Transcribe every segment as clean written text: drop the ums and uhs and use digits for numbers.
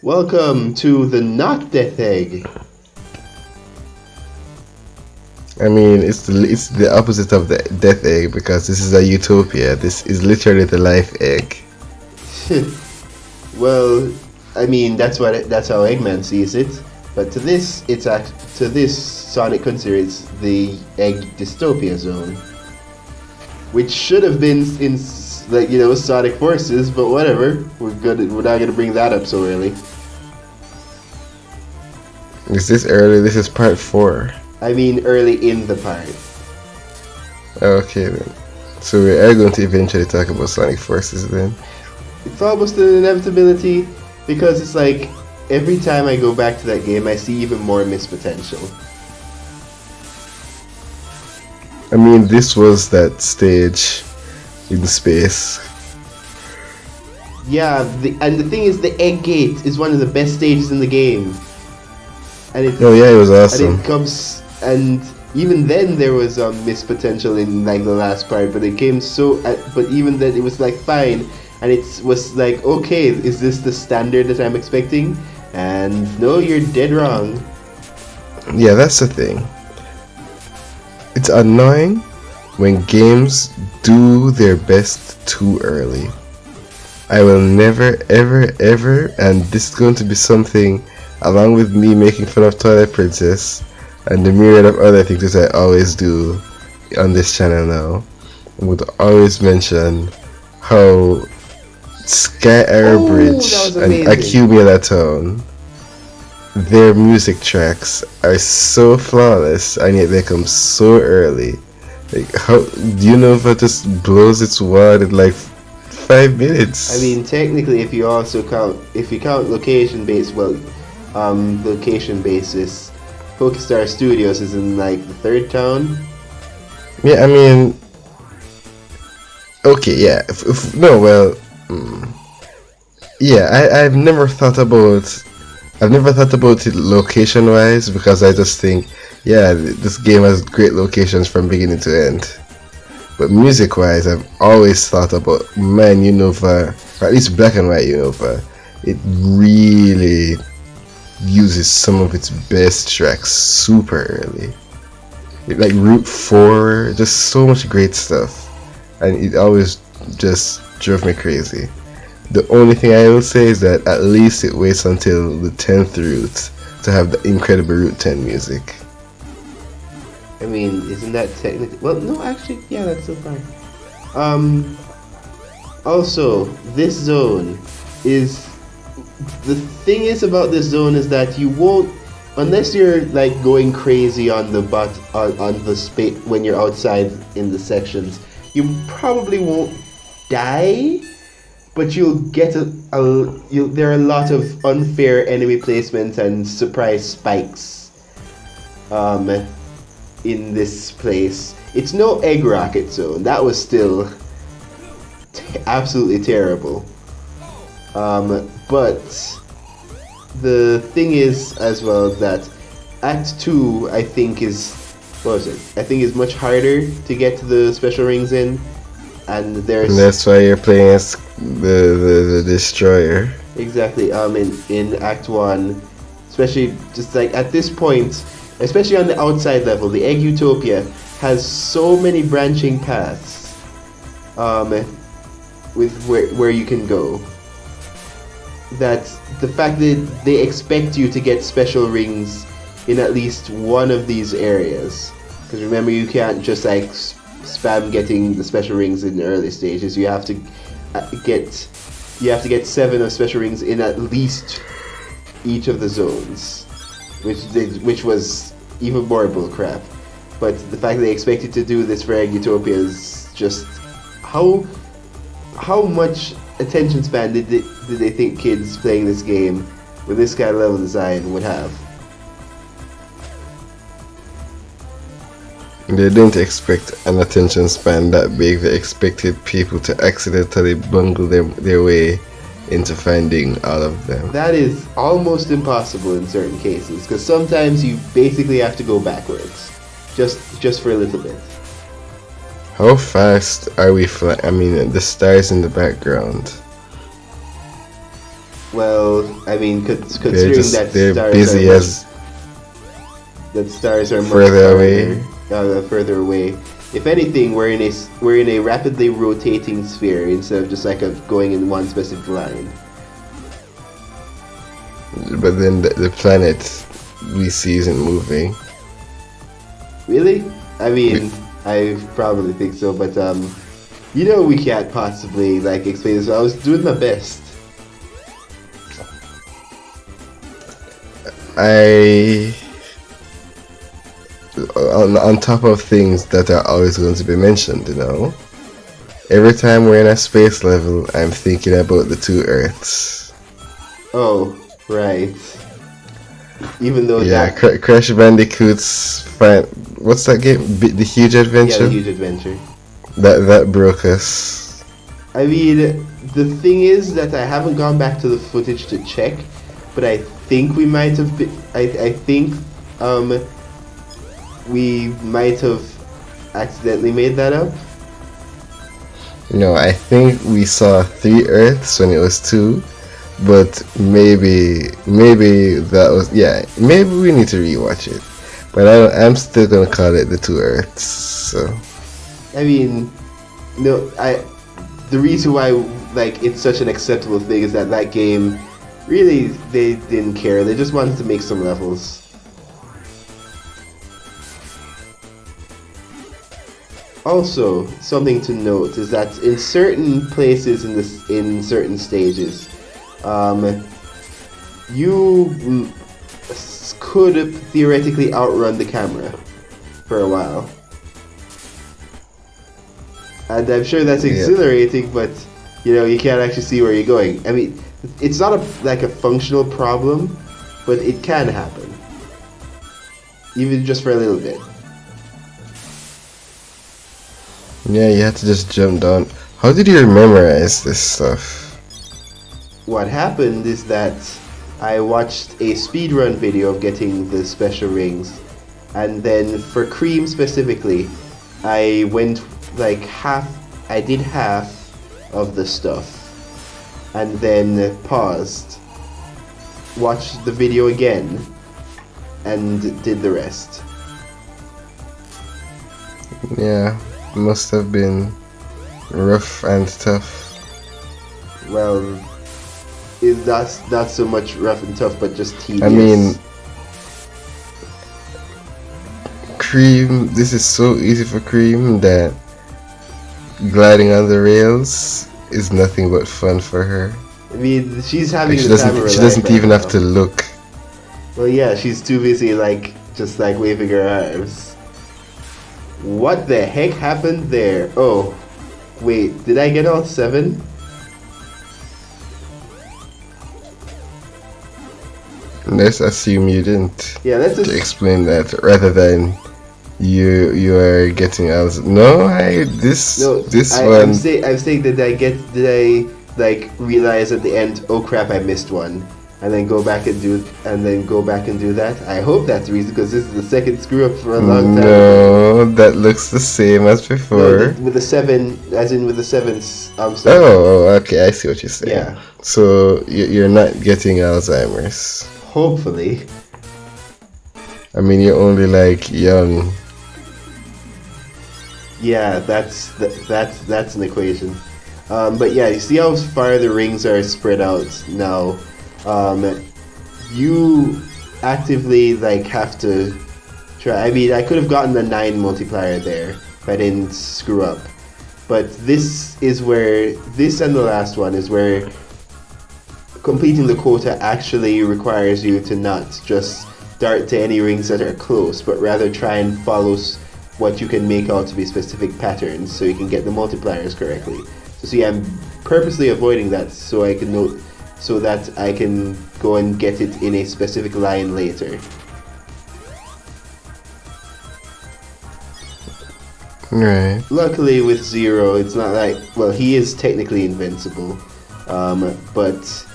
Welcome to the not death egg. I mean, it's the opposite of the death egg because this is a utopia. This is literally the life egg. Well, I mean that's how Eggman sees it. But to this Sonic considers the egg dystopia zone, which should have been in Sonic Forces, but whatever. We're not gonna bring that up so early. Is this early? This is part 4. I mean early in the part. Okay then. So we are going to eventually talk about Sonic Forces then. It's almost an inevitability because it's like every time I go back to that game, I see even more missed potential. I mean, this was that stage in space. Yeah, and the thing is, the egg gate is one of the best stages in the game, and Oh yeah, it was and awesome. it comes and even then there was missed potential in like the last part, but it came so. But even then, it was like fine, and it was like, okay, is this the standard that I'm expecting? And no, you're dead wrong. Yeah, that's the thing. It's annoying when games do their best too early. I will never, ever, ever, and this is going to be something, along with me making fun of Twilight Princess and the myriad of other things that I always do on this channel now, I would always mention how Sky Arrow Oh, Bridge that was and amazing. Accumula Town, their music tracks are so flawless and yet they come so early. Like, how do you know if it just blows its wad in like 5 minutes? I mean, technically, if you count location basis, Pokestar Studios is in like the third town. Yeah, I mean, okay, yeah. No, well, yeah. I've never thought about it location wise because I just think, yeah, this game has great locations from beginning to end. But music wise, I've always thought about, man, Unova, or at least Black and White Unova. It really uses some of its best tracks super early. Like Route 4, just so much great stuff. And it always just drove me crazy. The only thing I will say is that at least it waits until the 10th route to have the incredible Route 10 music. I mean, isn't that technically? Well, no, actually, yeah, that's so fine. Um, Also, this zone is the thing is about this zone is that you won't unless you're like going crazy on the on the space when you're outside in the sections, you probably won't die, but you'll get there are a lot of unfair enemy placements and surprise spikes um in this place. It's no egg rocket zone. That was still absolutely terrible. But the thing is as well that Act 2 I think is what was it? I think is much harder to get to the special rings in, and And there's that's why you're playing as the Destroyer. exactly in Act 1, especially just like at this point, especially on the outside level, the Egg Utopia has so many branching paths um, with where you can go, that the fact that they expect you to get special rings in at least one of these areas, because remember you can't just like spam getting the special rings in the early stages. Get you have to get 7 of special rings in at least each of the zones, which was even more bullcrap. But the fact that they expect you to do this for Egg Utopia is just how much attention span did they think kids playing this game with this kind of level design would have? They didn't expect an attention span that big. They expected people to accidentally bungle their way into finding all of them. That is almost impossible in certain cases, because sometimes you basically have to go backwards, just for a little bit. How fast are we flying? I mean, the stars in the background. Well, I mean, They're considering just they're busy much as that stars are much further away. further away. If anything, we're in a rapidly rotating sphere instead of just like going in one specific line. But then the planet we see isn't moving. Really? I mean, I probably think so, but we can't possibly like explain this. I was doing my best. On top of things that are always going to be mentioned, every time we're in a space level, I'm thinking about the two Earths. Oh, right. Even though Crash Bandicoot's what's that game? The Huge Adventure. Yeah, the Huge Adventure. That broke us. I mean, the thing is that I haven't gone back to the footage to check, but I think we might have been. I think we might have accidentally made that up. No, I think we saw 3 Earths when it was 2, but maybe that was maybe we need to rewatch it. But I'm still gonna call it the 2 Earths. So I mean, the reason why like it's such an acceptable thing is that game really they didn't care. They just wanted to make some levels. Also, something to note is that in certain places in certain stages, you could theoretically outrun the camera for a while, and I'm sure that's exhilarating. But you can't actually see where you're going. I mean, it's not a functional problem, but it can happen, even just for a little bit. Yeah, you had to just jump down. How did you memorize this stuff? What happened is that I watched a speedrun video of getting the special rings, and then for Cream specifically, I went like I did half of the stuff, and then paused, watched the video again, and did the rest. Yeah. Must have been rough and tough. Well, that's not so much rough and tough, but just tedious. I mean, Cream, this is so easy for Cream that gliding on the rails is nothing but fun for her. I mean, she's having she the time of her life. She doesn't right even now. have to look. Well, yeah, she's too busy just waving her arms. What the heck happened there? Oh, wait, did I get all 7? Let's assume you didn't. Yeah, let's just explain that rather than you are getting else. No, this one. I'm saying did I realize at the end? Oh crap! I missed one, and then go back and do that. I hope that's the reason, because this is the second screw up for a long time. No, that looks the same as before. No, with the 7, as in with the 7s. Oh, okay, I see what you're saying. Yeah. So you're not getting Alzheimer's. Hopefully. I mean, you're only young. Yeah, that's an equation. But yeah, you see how far the rings are spread out now. You actively have to try. I mean, I could have gotten the 9 multiplier there if I didn't screw up. But this and the last one is where completing the quota actually requires you to not just dart to any rings that are close, but rather try and follow what you can make out to be specific patterns so you can get the multipliers correctly. So see, I'm purposely avoiding that so that I can go and get it in a specific line later. Right. Luckily with Zero, it's not he is technically invincible, but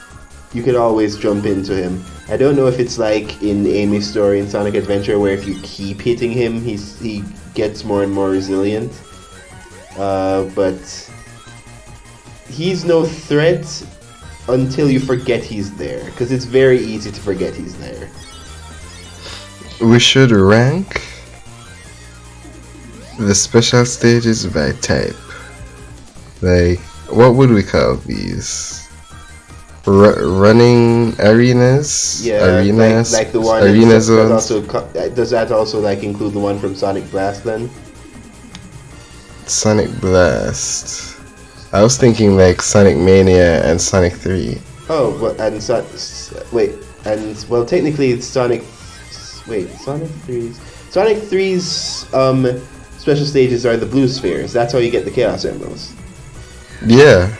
you could always jump into him. I don't know if it's like in Amy's story in Sonic Adventure, where if you keep hitting him, he gets more and more resilient. But he's no threat until you forget he's there, because it's very easy to forget he's there. We should rank the special stages by type. Like, what would we call these? Running arenas? Yeah, arenas? like the one arena that zones? also does that also like include the one from Sonic Blast then? Sonic Blast. I was thinking like Sonic Mania and Sonic 3. Oh, well, and well, technically it's Sonic 3's special stages are the blue spheres. That's how you get the Chaos Emeralds. Yeah.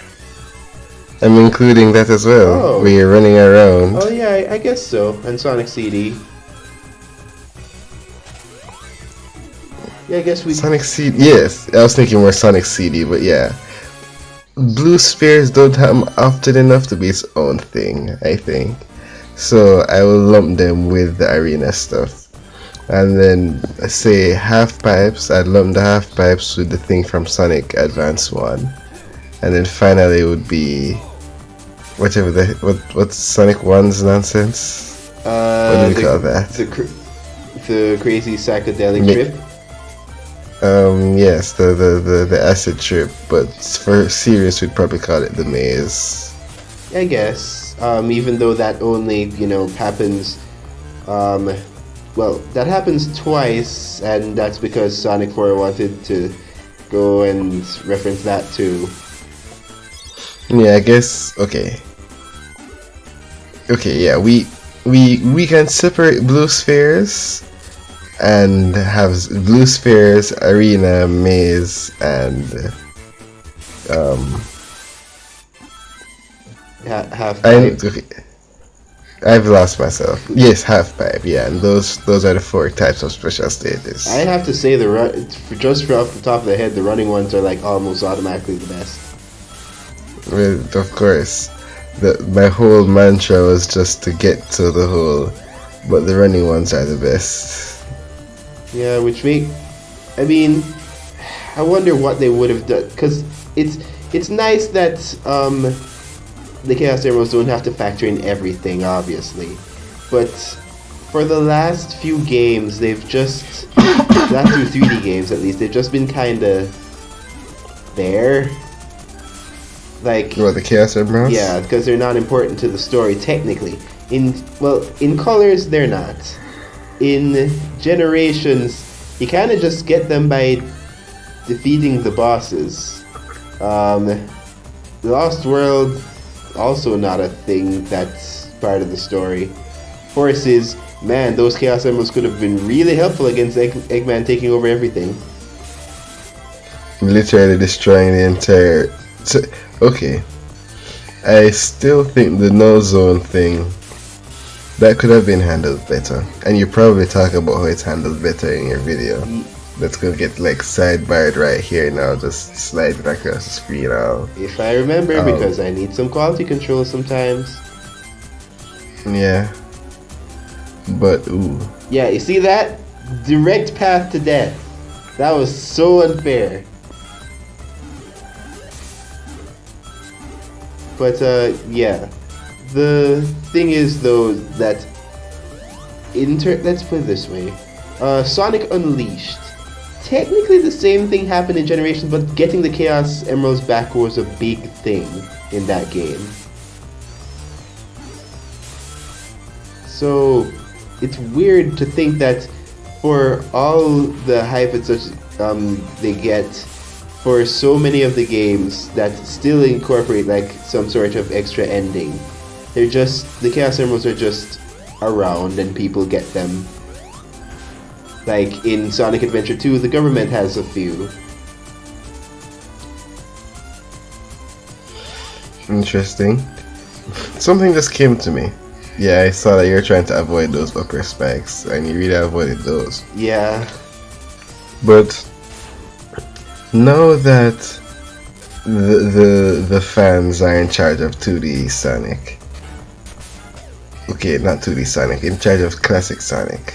I'm including that as well, Oh. where you're running around. Oh yeah, I guess so. And Sonic CD. Yeah, I guess we. Sonic CD, yes. I was thinking more Sonic CD, but yeah. Blue spheres don't happen often enough to be its own thing, I think. So I will lump them with the arena stuff. And then say half pipes, I'd lump the half pipes with the thing from Sonic Advance 1. And then finally it would be whatever what's Sonic 1's nonsense? What do we call that? The crazy psychedelic trip. Yes, the acid trip, but for serious we'd probably call it the maze. I guess. Even though that only, happens well, that happens twice, and that's because Sonic 4 wanted to go and reference that too. Yeah, I guess. Okay, yeah, we can separate blue spheres and have blue spheres, arena, maze, and half pipe. okay. I've lost myself. Yes, half pipe. Yeah, and those are the 4 types of special stages. I have to say just off the top of the head, the running ones are like almost automatically the best. Well, of course, my whole mantra was just to get to the hole, but the running ones are the best. Yeah, I wonder what they would have done, because it's nice that the Chaos Emeralds don't have to factor in everything, obviously, but for the last few games, they've just last few 3D games at least, they've just been kind of there. Like, what, the Chaos Emeralds? Yeah, because they're not important to the story technically. In Colors they're not. In Generations, you kind of just get them by defeating the bosses. The Lost World, also not a thing that's part of the story. Forces, man, those Chaos Emeralds could have been really helpful against Eggman taking over everything. Literally destroying the entire... Okay, I still think the no zone thing, that could have been handled better, and you probably talk about how it's handled better in your video. That's gonna get like sidebarred right here now, just slide it across the screen now. If I remember, because I need some quality control sometimes. Yeah, but ooh. Yeah, you see that? Direct path to death. That was so unfair. But yeah, the thing is though that let's put it this way, Sonic Unleashed. Technically, the same thing happened in Generations, but getting the Chaos Emeralds back was a big thing in that game. So it's weird to think that for all the hype and such they get for so many of the games that still incorporate like some sort of extra ending, the Chaos Emeralds are just around and people get them. Like in Sonic Adventure 2, the government has a few. Interesting. Something just came to me. Yeah, I saw that you're trying to avoid those upper spikes, and you really avoided those. Yeah. But now that the fans are in charge of 2D Sonic, okay, not 2D Sonic, in charge of classic Sonic.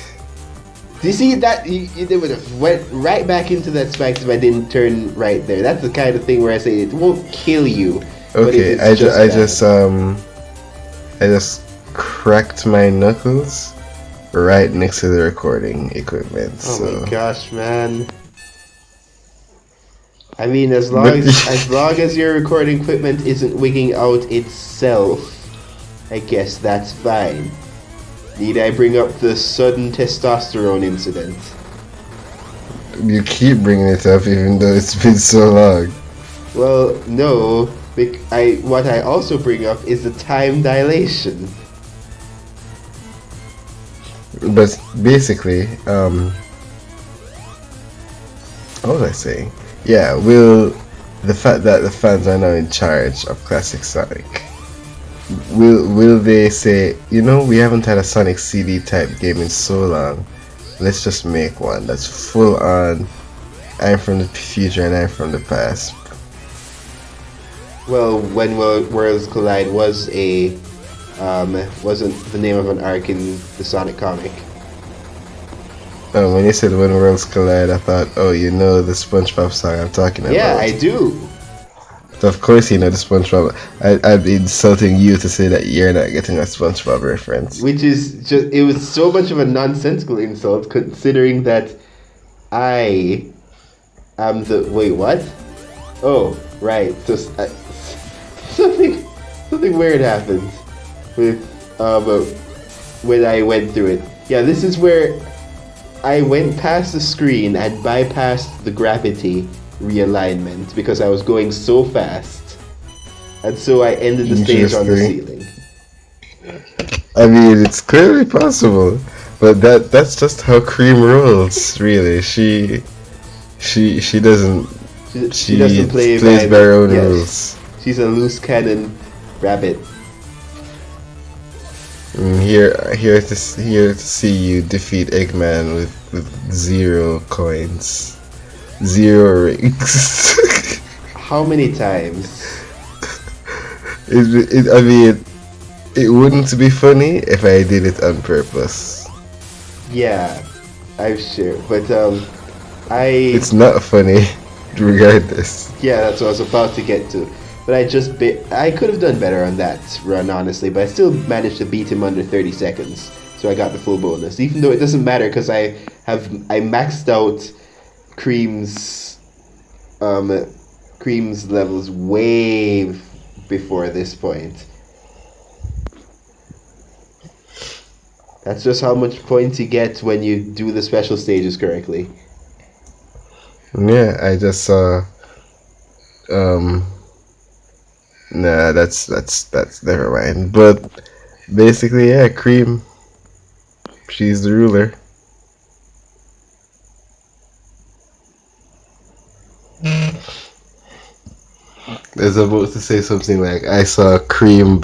Do you see that? They would have went right back into that spike if I didn't turn right there. That's the kind of thing where I say it won't kill you. Okay, I just I just cracked my knuckles right next to the recording equipment. Oh So, my gosh, man. I mean, but as long as your recording equipment isn't wigging out itself, I guess that's fine. Need I bring up the sudden testosterone incident? you keep bringing it up even though it's been so long. Well, no. What I also bring up is the time dilation. But basically, what was I saying? Yeah, will the fact that the fans are now in charge of Classic Sonic, will they say, you know, we haven't had a Sonic CD type game in so long, let's just make one that's full on I'm from the future and I'm from the past. Well, when Worlds Collide was wasn't the name of an arc in the Sonic comic. Oh, when you said when worlds collide, I thought, oh, you know the SpongeBob song I'm talking about. Yeah, I do. So of course you know the SpongeBob. I'd be insulting you to say that you're not getting a SpongeBob reference. Which is just, it was so much of a nonsensical insult considering that I am the, wait, what? Oh, right. So something weird happened with when I went through it. Yeah, this is where I went past the screen and bypassed the gravity realignment because I was going so fast. And so I ended the stage on the ceiling. I mean, it's clearly possible, but that's just how Cream rolls, really. She doesn't She doesn't plays by her own rules. She's a loose cannon rabbit. Here to see you defeat Eggman with 0 coins, 0 rings. How many times? I mean, it wouldn't be funny if I did it on purpose. Yeah, I'm sure, but It's not funny, regardless. yeah, that's what I was about to get to. But I could have done better on that run, honestly, but I still managed to beat him under 30 seconds. So I got the full bonus, even though it doesn't matter because I maxed out Cream's levels way before this point. That's just how much points you get when you do the special stages correctly. Yeah, I just saw. Nah, that's never mind. But basically, yeah, Cream. She's the ruler. I was about to say something like, I saw Cream.